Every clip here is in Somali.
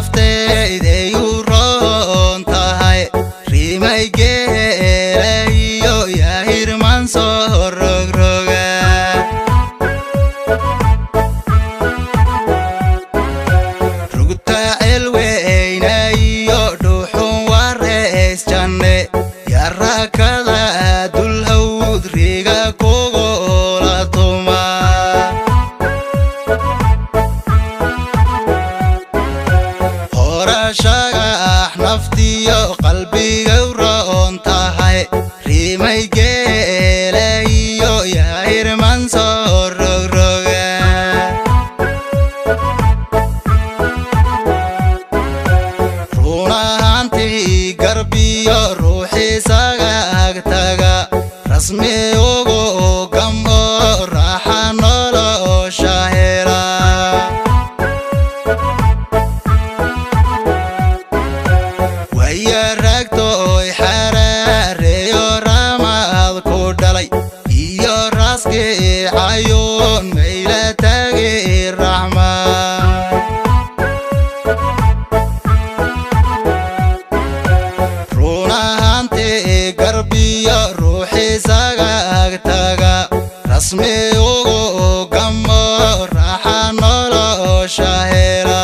naftayday u roon tahay rimay geelayo yaa hirman soo rogroga rugta elweynayo dhuuxun wareys janne yaa rakada dul hawd riga kugola tuma shagax naftiyo qalbiga u roon tahay rimay geelayo yaa hirman soo rogroga run ahaantii garbiyo ruuxiisaga agtaga rasmi ugu gamo raaxa nolosha hela ragtoy xarareyo ramad ku dhalay iyo raskii cayuun mayla tagi raxma run ahaantii garbiyo ruuxiisaga agtaga rasmi ugu gamo raaxa nolosha hela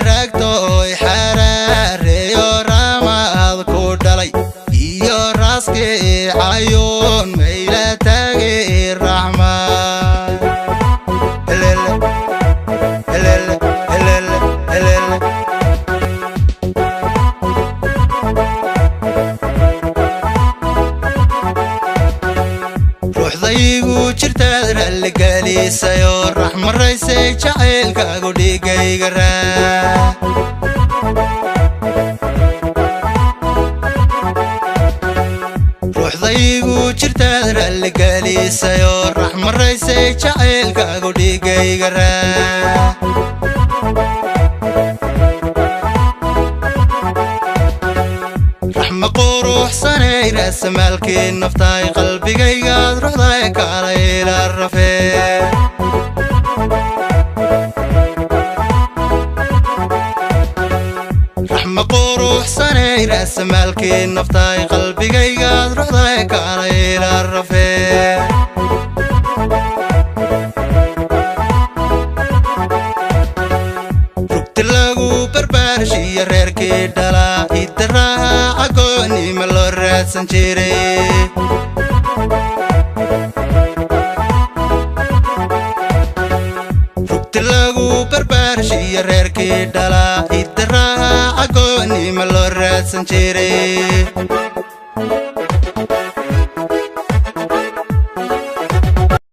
ragtoy xarareyo ramad ku dhalay iyo raskii cayuun mayla tagi raxma ruuxdaygu jirtaad ralligelisayo raxmaraysay jacaylkaagu dhigayga raa ruuxdaygu jirtaad ralligelisayo raxmaraysay jacaylkaagu dhigayga raa raxma quruxsanay raasamaalkii naftay qalbigaygaad ruxday kaalay ila rafee raxma quruxsanay raasamaalkii naftay qalbigaygaad ruxday kaalay ila rafee rugti lagu barbaarshiyo reerkii dhalaa idaraha cagoonima loo raadsan jiray rugti lagu barbaarshiyo reerkii dhalaa idaraha cagoonima loo raadsan jiray